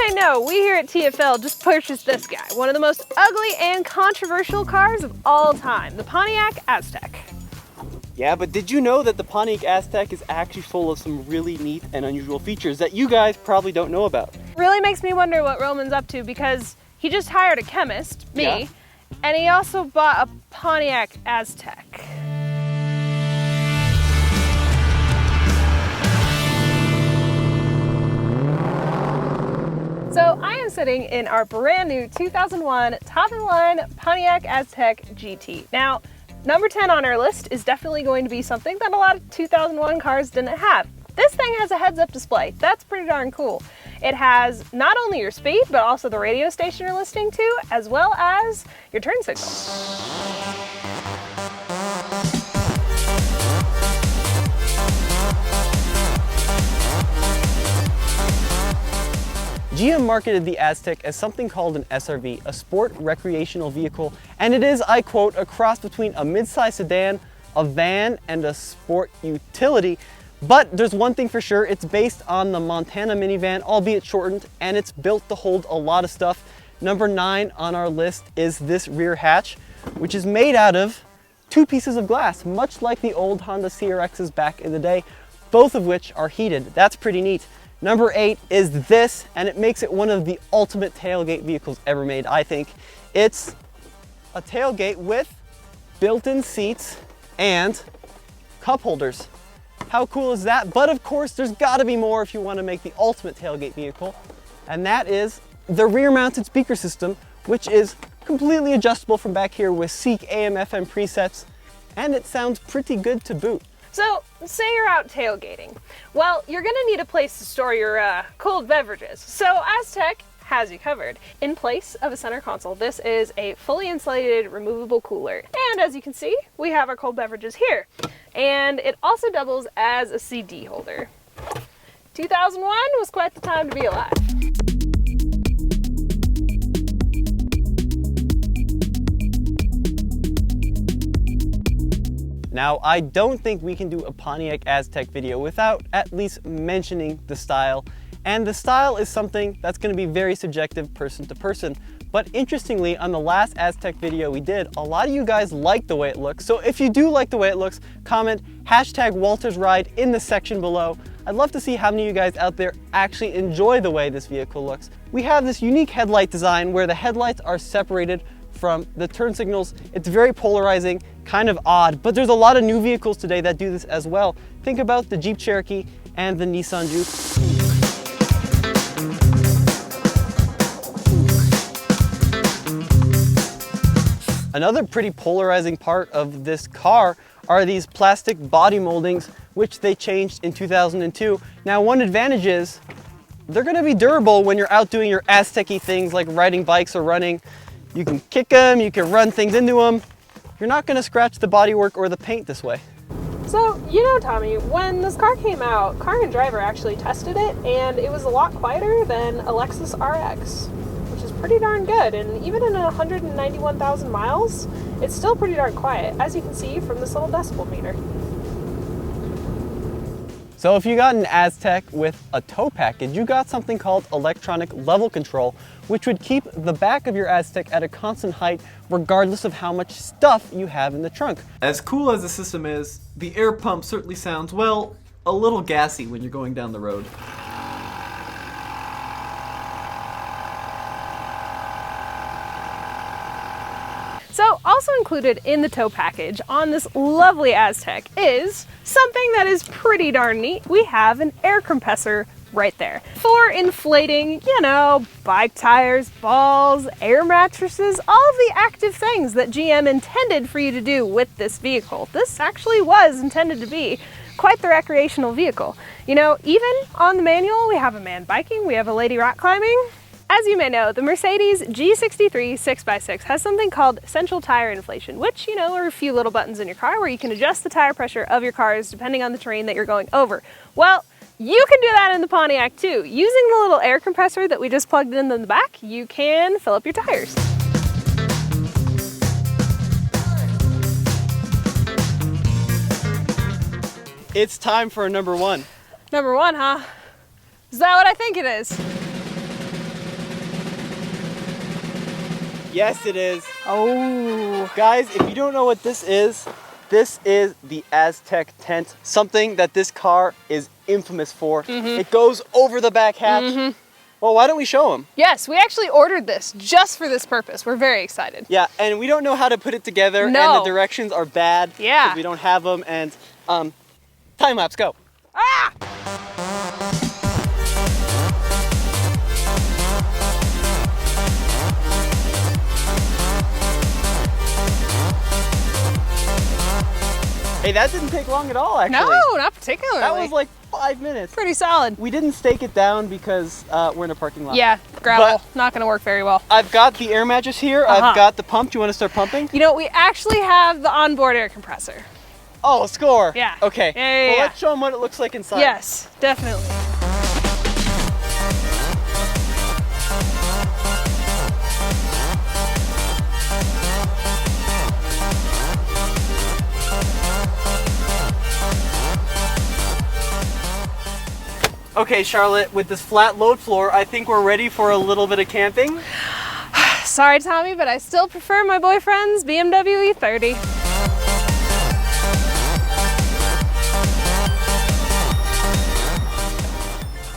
might know, we here at TFL just purchased this guy, one of the most ugly and controversial cars of all time, the Pontiac Aztec. Yeah, but did you know that the Pontiac Aztec is actually full of some really neat and unusual features that you guys probably don't know about? Really makes me wonder what Roman's up to, because he just hired a chemist, me, Yeah. and he also bought a Pontiac Aztec. So I am sitting in our brand new 2001 top-of-the-line Pontiac Aztec GT. Now, number 10 on our list is definitely going to be something that a lot of 2001 cars didn't have. This thing has a heads-up display. That's pretty darn cool. It has not only your speed, but also the radio station you're listening to, as well as your turn signals. GM marketed the Aztec as something called an SRV, a sport recreational vehicle, and it is, I quote, a cross between a mid-size sedan, a van, and a sport utility. But there's one thing for sure, it's based on the Montana minivan, albeit shortened, and it's built to hold a lot of stuff. Number 9 on our list is this rear hatch, which is made out of 2 pieces of glass, much like the old Honda CRXs back in the day, both of which are heated. That's pretty neat. Number 8 is this, and it makes it one of the ultimate tailgate vehicles ever made, I think. It's a tailgate with built-in seats and cup holders. How cool is that? But of course, there's gotta be more if you wanna make the ultimate tailgate vehicle, and that is the rear-mounted speaker system, which is completely adjustable from back here with Seek AM/FM presets, and it sounds pretty good to boot. So, say you're out tailgating. Well, you're gonna need a place to store your cold beverages. So Aztec has you covered. In place of a center console, this is a fully insulated removable cooler. And as you can see, we have our cold beverages here. And it also doubles as a CD holder. 2001 was quite the time to be alive. Now, I don't think we can do a Pontiac Aztec video without at least mentioning the style. And the style is something that's going to be very subjective person to person. But interestingly, on the last Aztec video we did, a lot of you guys like the way it looks. So if you do like the way it looks, comment #WaltersRide in the section below. I'd love to see how many of you guys out there actually enjoy the way this vehicle looks. We have this unique headlight design where the headlights are separated from the turn signals. It's very polarizing, kind of odd, but there's a lot of new vehicles today that do this as well. Think about the Jeep Cherokee and the Nissan Juke. Another pretty polarizing part of this car are these plastic body moldings, which they changed in 2002. Now, one advantage is they're gonna be durable when you're out doing your Aztec-y things like riding bikes or running. You can kick them, you can run things into them. You're not gonna scratch the bodywork or the paint this way. So, you know, Tommy, when this car came out, Car and Driver actually tested it, and it was a lot quieter than a Lexus RX, which is pretty darn good. And even in 191,000 miles, it's still pretty darn quiet, as you can see from this little decibel meter. So if you got an Aztec with a tow package, you got something called electronic level control, which would keep the back of your Aztec at a constant height regardless of how much stuff you have in the trunk. As cool as the system is, the air pump certainly sounds, well, a little gassy when you're going down the road. So also included in the tow package on this lovely Aztec is something that is pretty darn neat. We have an air compressor right there for inflating, you know, bike tires, balls, air mattresses, all of the active things that GM intended for you to do with this vehicle. This actually was intended to be quite the recreational vehicle. You know, even on the manual, we have a man biking, we have a lady rock climbing. As you may know, the Mercedes G63 6x6 has something called central tire inflation, which, you know, are a few little buttons in your car where you can adjust the tire pressure of your cars depending on the terrain that you're going over. Well, you can do that in the Pontiac too. Using the little air compressor that we just plugged in the back, you can fill up your tires. It's time for a number 1. Number 1, huh? Is that what I think it is? Yes, it is. Oh. Guys, if you don't know what this is the Aztec Tent, something that this car is infamous for. It goes over the back hatch. Well, why don't we show them? Yes, we actually ordered this just for this purpose. We're very excited. Yeah, and we don't know how to put it together, No. and the directions are bad. Yeah. Because we don't have them, and time lapse, go. Ah! Hey, that didn't take long at all, actually. No, not particularly. That was like 5 minutes. pretty solid. We didn't stake it down because we're in a parking lot. Yeah, gravel, But- not gonna work very well. I've got the air mattress here. I've got the pump. Do you want to start pumping? You know, we actually have the onboard air compressor. Oh, score. Yeah. Okay. Yeah, Well, yeah. let's show them what it looks like inside. Yes, definitely. Okay, Charlotte, with this flat load floor, I think we're ready for a little bit of camping. Sorry, Tommy, but I still prefer my boyfriend's BMW E30.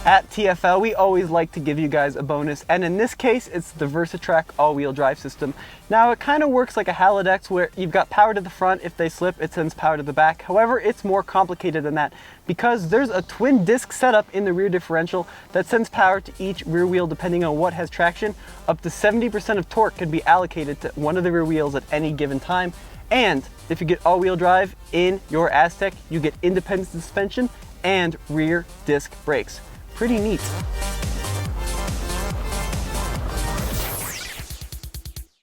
At TFL, we always like to give you guys a bonus, and in this case, it's the VersaTrack all-wheel drive system. Now, it kind of works like a Halodex, where you've got power to the front. If they slip, it sends power to the back. However, it's more complicated than that, because there's a twin disc setup in the rear differential that sends power to each rear wheel depending on what has traction. Up to 70% of torque can be allocated to one of the rear wheels at any given time. And if you get all-wheel drive in your Aztec, you get independent suspension and rear disc brakes. Pretty neat.